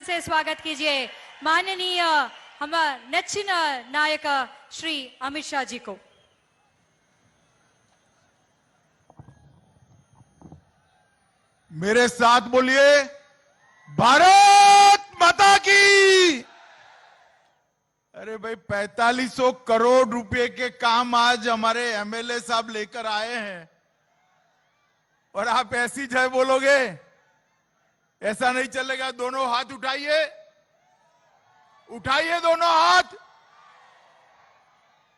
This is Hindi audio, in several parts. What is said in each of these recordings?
से स्वागत कीजिए माननीय हमारे नेच्चिन नायक श्री अमित शाह जी को। मेरे साथ बोलिए, भारत माता की। अरे भाई, 4500 करोड़ रुपए के काम आज हमारे एमएलए साहब लेकर आए हैं और आप ऐसी जय बोलोगे? ऐसा नहीं चलेगा। दोनों हाथ उठाइए, उठाइए दोनों हाथ।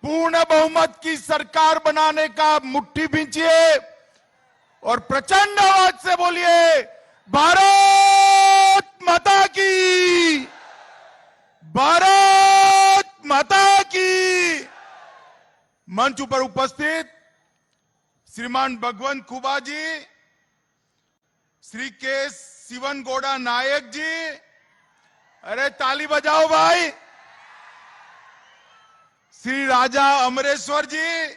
पूर्ण बहुमत की सरकार बनाने का मुट्ठी भींचिए और प्रचंड आवाज से बोलिए, भारत माता की, भारत माता की। मंच पर उपस्थित श्रीमान भगवंत खुबा जी, श्री के शिवन गौड़ा नायक जी, अरे ताली बजाओ भाई। श्री राजा अमरेश्वर जी,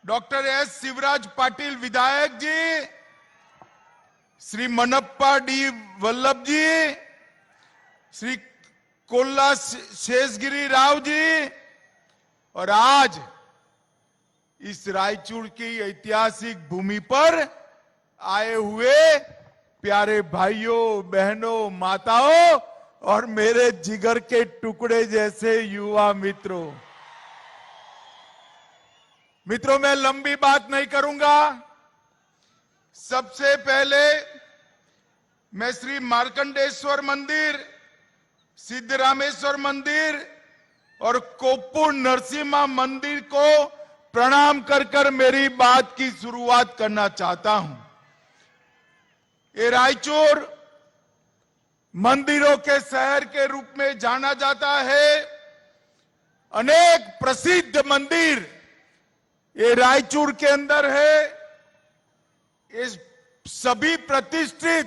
डॉक्टर एस शिवराज पाटिल विधायक जी, श्री मनप्पा डी वल्लभ जी, श्री कोल्ला शेषगिरी राव जी, और आज इस रायचूर की ऐतिहासिक भूमि पर आए हुए प्यारे भाइयों बहनों माताओं और मेरे जिगर के टुकड़े जैसे युवा मित्रों। मैं लंबी बात नहीं करूंगा। सबसे पहले मैं श्री मार्कंडेश्वर मंदिर, सिद्धरामेश्वर मंदिर और कोप्पुर नरसिम्हा मंदिर को प्रणाम कर मेरी बात की शुरुआत करना चाहता हूं। ये रायचूर मंदिरों के शहर के रूप में जाना जाता है। अनेक प्रसिद्ध मंदिर ये रायचूर के अंदर है। इस सभी प्रतिष्ठित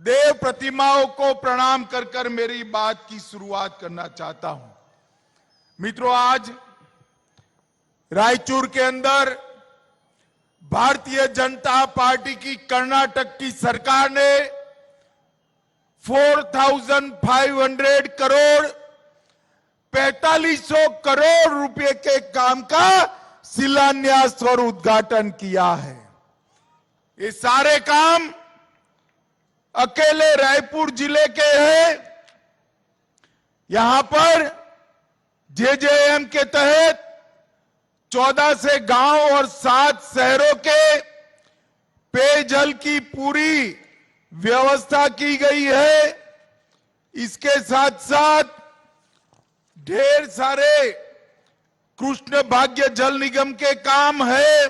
देव प्रतिमाओं को प्रणाम कर मेरी बात की शुरुआत करना चाहता हूं। मित्रों, आज रायचूर के अंदर भारतीय जनता पार्टी की कर्नाटक की सरकार ने 4500 करोड़ 4500 करोड़ रुपए के काम का शिलान्यास और उद्घाटन किया है। ये सारे काम अकेले रायपुर जिले के हैं। यहां पर जेजेएम के तहत 14 से गांव और 7 शहरों के पेयजल की पूरी व्यवस्था की गई है। इसके साथ साथ ढेर सारे कृष्ण भाग्य जल निगम के काम है,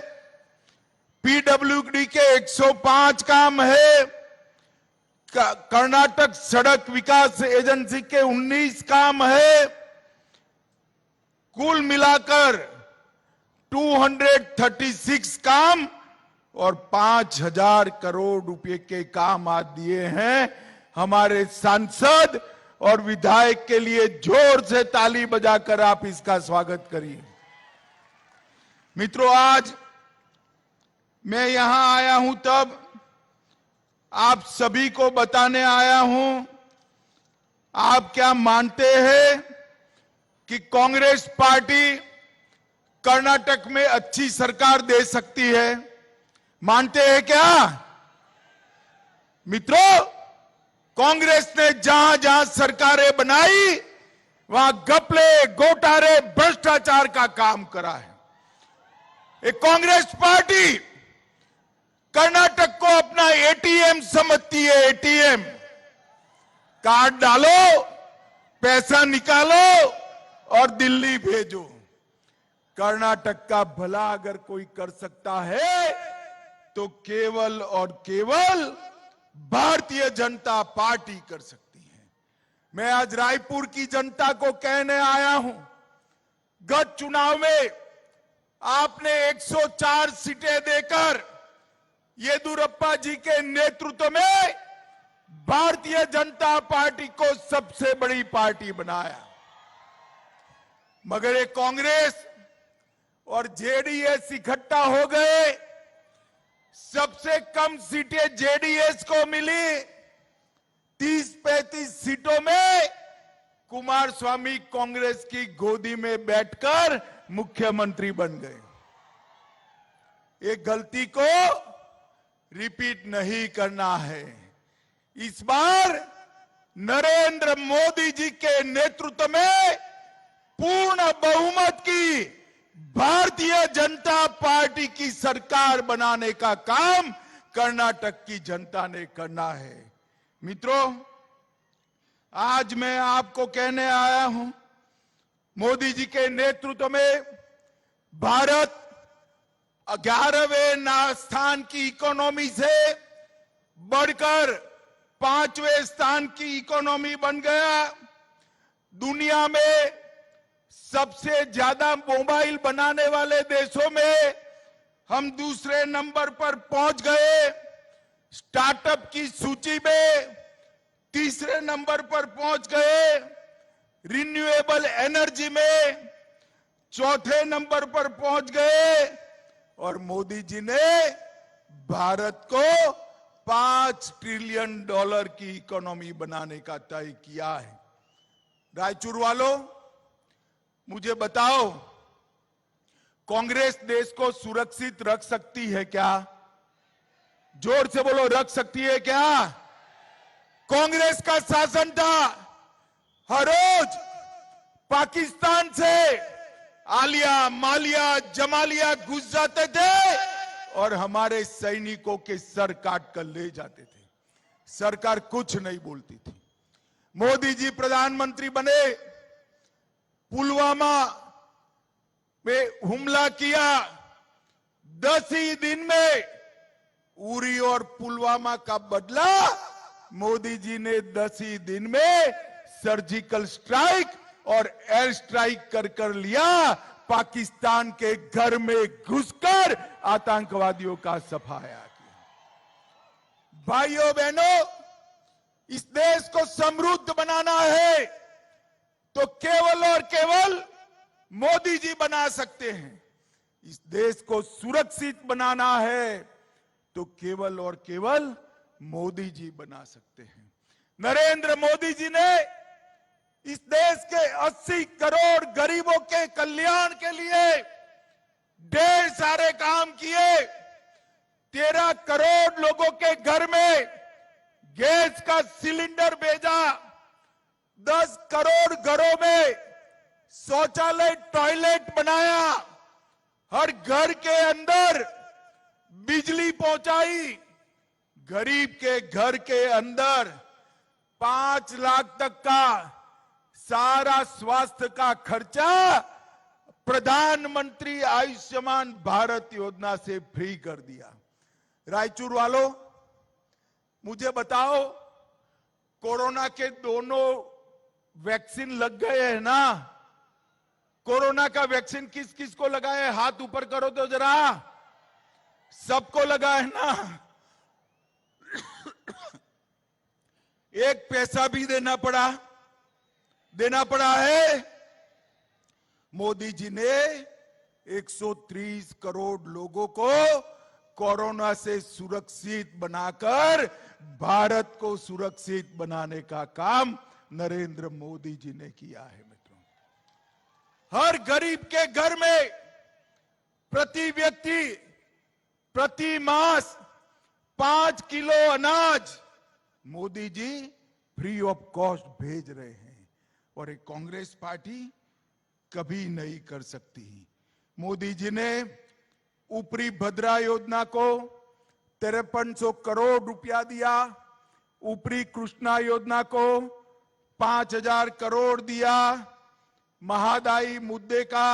पीडब्ल्यूडी के 105 काम है, कर्नाटक सड़क विकास एजेंसी के 19 काम है। कुल मिलाकर 236 काम और 5000 करोड़ रुपए के काम आज दिए हैं। हमारे सांसद और विधायक के लिए जोर से ताली बजाकर आप इसका स्वागत करिए। मित्रों, आज मैं यहां आया हूं तब आप सभी को बताने आया हूं, आप क्या मानते हैं कि कांग्रेस पार्टी कर्नाटक में अच्छी सरकार दे सकती है? मानते हैं क्या? मित्रों, कांग्रेस ने जहां जहां सरकारें बनाई वहां घपले, घोटाले, भ्रष्टाचार का काम करा है। एक कांग्रेस पार्टी कर्नाटक को अपना एटीएम समझती है। एटीएम कार्ड डालो, पैसा निकालो और दिल्ली भेजो। कर्नाटक का भला अगर कोई कर सकता है तो केवल और केवल भारतीय जनता पार्टी कर सकती है। मैं आज रायपुर की जनता को कहने आया हूं, गत चुनाव में आपने 104 सीटें देकर येदियुरप्पा जी के नेतृत्व में भारतीय जनता पार्टी को सबसे बड़ी पार्टी बनाया। मगर ये कांग्रेस और जेडीएस इकट्ठा हो गए। सबसे कम सीटें जेडीएस को मिली, 30-35 सीटों में कुमार स्वामी कांग्रेस की गोदी में बैठकर मुख्यमंत्री बन गए। एक गलती को रिपीट नहीं करना है। इस बार नरेंद्र मोदी जी के नेतृत्व में पूर्ण बहुमत की भारतीय जनता पार्टी की सरकार बनाने का काम कर्नाटक की जनता ने करना है। मित्रों, आज मैं आपको कहने आया हूं, मोदी जी के नेतृत्व में भारत 11वें स्थान की इकोनॉमी से बढ़कर 5वें स्थान की इकोनॉमी बन गया। दुनिया में सबसे ज्यादा मोबाइल बनाने वाले देशों में हम दूसरे नंबर पर पहुंच गए। स्टार्टअप की सूची में तीसरे नंबर पर पहुंच गए। रिन्यूएबल एनर्जी में चौथे नंबर पर पहुंच गए। और मोदी जी ने भारत को $5 ट्रिलियन की इकोनॉमी बनाने का तय किया है। रायचूर वालों, मुझे बताओ, कांग्रेस देश को सुरक्षित रख सकती है क्या? जोर से बोलो, रख सकती है क्या? कांग्रेस का शासन था, हर रोज पाकिस्तान से आलिया, मालिया, जमालिया घुस जाते थे और हमारे सैनिकों के सर काट कर ले जाते थे। सरकार कुछ नहीं बोलती थी। मोदी जी प्रधानमंत्री बने, पुलवामा में हमला किया, 10 ही दिन में उरी और पुलवामा का बदला मोदी जी ने 10 ही दिन में सर्जिकल स्ट्राइक और एयर स्ट्राइक कर लिया। पाकिस्तान के घर में घुसकर आतंकवादियों का सफाया किया। भाइयों बहनों, इस देश को समृद्ध बनाना है तो केवल और केवल मोदी जी बना सकते हैं। इस देश को सुरक्षित बनाना है तो केवल और केवल मोदी जी बना सकते हैं। नरेंद्र मोदी जी ने इस देश के 80 करोड़ गरीबों के कल्याण के लिए ढेर सारे काम किए। 13 करोड़ लोगों के घर में गैस का सिलेंडर भेजा। 10 करोड़ घरों में शौचालय, टॉयलेट बनाया। हर घर के अंदर बिजली पहुंचाई। गरीब के घर के अंदर 5 लाख तक का सारा स्वास्थ्य का खर्चा प्रधानमंत्री आयुष्मान भारत योजना से फ्री कर दिया। रायचूर वालों, मुझे बताओ, कोरोना के दोनों वैक्सीन लग गए हैं ना? कोरोना का वैक्सीन किस किस को लगा है? हाथ ऊपर करो तो जरा। सबको लगा है ना? एक पैसा भी देना पड़ा है। मोदी जी ने 130 करोड़ लोगों को कोरोना से सुरक्षित बनाकर भारत को सुरक्षित बनाने का काम नरेंद्र मोदी जी ने किया है। मित्रों, हर गरीब के घर में प्रति व्यक्ति प्रति मास 5 किलो अनाज Modi ji free of cost भेज रहे हैं। और एक कांग्रेस पार्टी कभी नहीं कर सकती। मोदी जी ने ऊपरी भद्रा योजना को 5300 करोड़ रुपया दिया। ऊपरी कृष्णा योजना को 5000 करोड़ दिया। महादायी मुद्दे का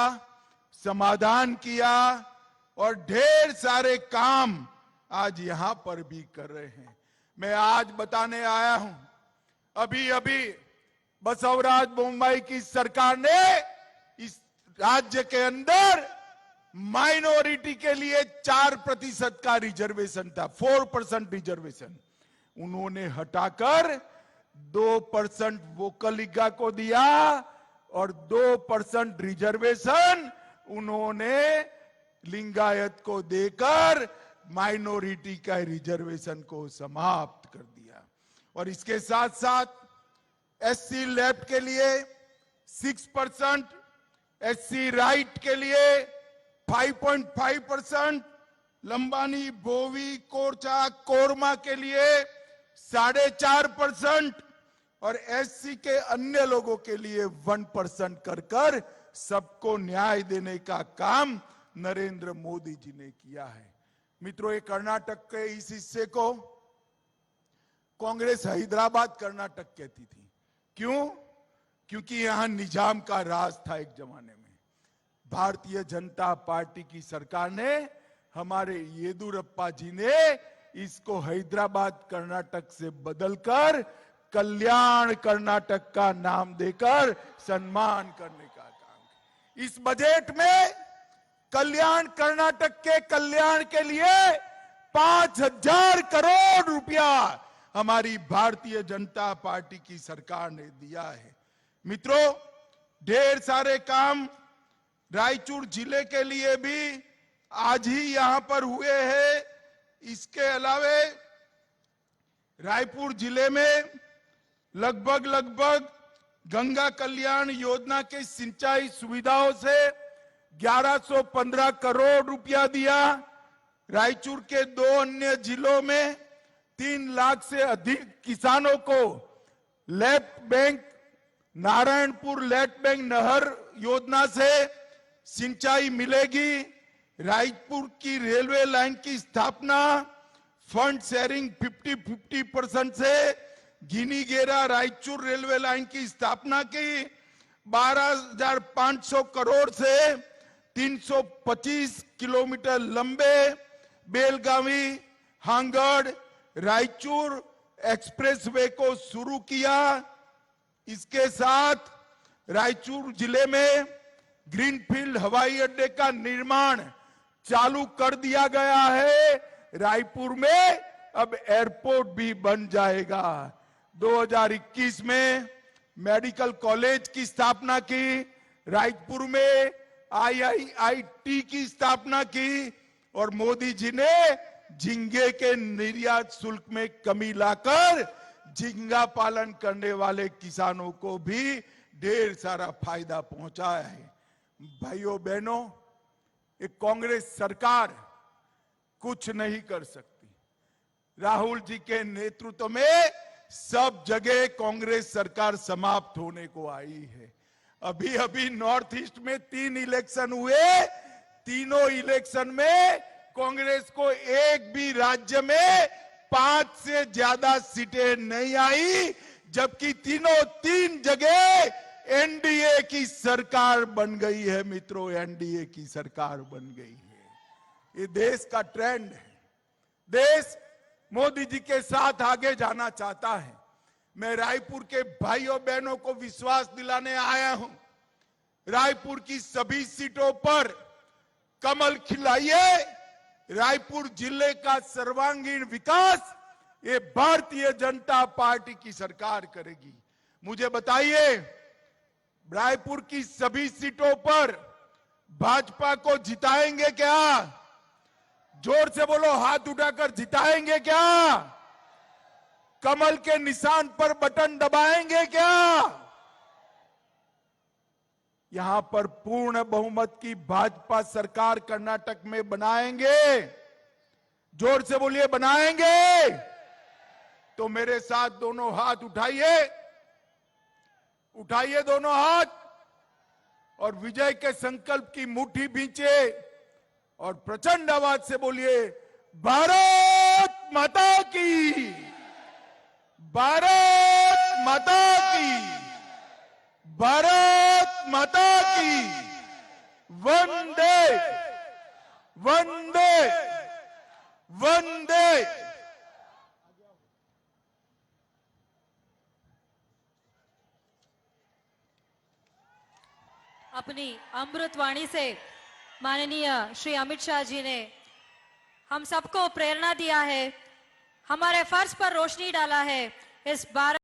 समाधान किया और ढेर सारे काम आज यहां पर भी कर रहे हैं। मैं आज बताने आया हूं, अभी बसवराज बोम्मई की सरकार ने इस राज्य के अंदर माइनॉरिटी के लिए 4% का रिजर्वेशन था, 4% रिजर्वेशन उन्होंने हटाकर 2% वोकलिगा को दिया और 2% रिजर्वेशन उन्होंने लिंगायत को देकर माइनॉरिटी का रिजर्वेशन को समाप्त कर दिया। और इसके साथ साथ एससी लेफ्ट के लिए 6%, एससी राइट के लिए 5.5%, लंबानी, बोवी, कोरचा, कोरमा के लिए 4.5% और एससी के अन्य लोगों के लिए 1% कर सबको न्याय देने का काम नरेंद्र मोदी जी ने किया है। मित्रों, ये कर्नाटक के इस हिस्से को कांग्रेस हैदराबाद कर्नाटक कहती थी। क्यों? क्योंकि यहां निजाम का राज था एक जमाने में। भारतीय जनता पार्टी की सरकार ने, हमारे येदुरप्पा जी ने इसको हैदराबाद कर्नाटक से बदलकर कल्याण कर्नाटक का नाम देकर सम्मान करने का काम किया। इस बजट में कल्याण कर्नाटक के कल्याण के लिए 5,000 करोड़ रुपया हमारी भारतीय जनता पार्टी की सरकार ने दिया है। मित्रों, ढेर सारे काम रायचूर जिले के लिए भी आज ही यहां पर हुए हैं। इसके अलावे रायपुर जिले में लगभग गंगा कल्याण योजना के सिंचाई सुविधाओं से 1115 करोड़ रुपया दिया। रायचूर के 2 अन्य जिलों में 3 लाख से अधिक किसानों को left bank, Narayanpur left bank नहर योजना से सिंचाई मिलेगी। रायपुर की रेलवे लाइन की स्थापना फंड शेयरिंग 50-50% से गिनीगेरा रायचूर रेलवे लाइन की स्थापना की 12,500 करोड़ से 325 किलोमीटर लंबे बेलगावी हांगड़ रायचूर एक्सप्रेसवे को शुरू किया। इसके साथ रायचूर जिले में ग्रीनफील्ड हवाई अड्डे का निर्माण चालू कर दिया गया है। रायपुर में अब एयरपोर्ट भी बन जाएगा। 2021 में मेडिकल कॉलेज की स्थापना की, रायपुर में IIIT की स्थापना की और मोदी जी ने झींगे के निर्यात शुल्क में कमी लाकर झींगा पालन करने वाले किसानों को भी ढेर सारा फायदा पहुंचाया है। भाइयों बहनों, एक कांग्रेस सरकार कुछ नहीं कर सकती। राहुल जी के नेतृत्व में सब जगह कांग्रेस सरकार समाप्त होने को आई है। अभी अभी नॉर्थ ईस्ट में 3 इलेक्शन हुए, तीनों इलेक्शन में कांग्रेस को एक भी राज्य में 5 से ज्यादा सीटें नहीं आई, जबकि तीनों 3 जगह एनडीए की सरकार बन गई है। मित्रों, एनडीए की सरकार बन गई है। ये देश का ट्रेंड है। देश मोदी जी के साथ आगे जाना चाहता है। मैं रायपुर के भाइयों बहनों को विश्वास दिलाने आया हूं, रायपुर की सभी सीटों पर कमल खिलाइए। रायपुर जिले का सर्वांगीण विकास ये भारतीय जनता पार्टी की सरकार करेगी। मुझे बताइए, रायपुर की सभी सीटों पर भाजपा को जिताएंगे क्या? जोर से बोलो, हाथ उठाकर जिताएंगे क्या? कमल के निशान पर बटन दबाएंगे क्या? यहां पर पूर्ण बहुमत की भाजपा सरकार कर्नाटक में बनाएंगे। जोर से बोलिए, बनाएंगे। तो मेरे साथ दोनों हाथ उठाइए, उठाइए दोनों हाथ और विजय के संकल्प की मुट्ठी भींचे और प्रचंड आवाज से बोलिए, भारत माता की, भारत माता की, भारत माता की, वंदे वंदे वंदे। अपनी अमृत वाणी से माननीय श्री अमित शाह जी ने हम सबको प्रेरणा दिया है, हमारे फर्ज पर रोशनी डाला है। इस भारत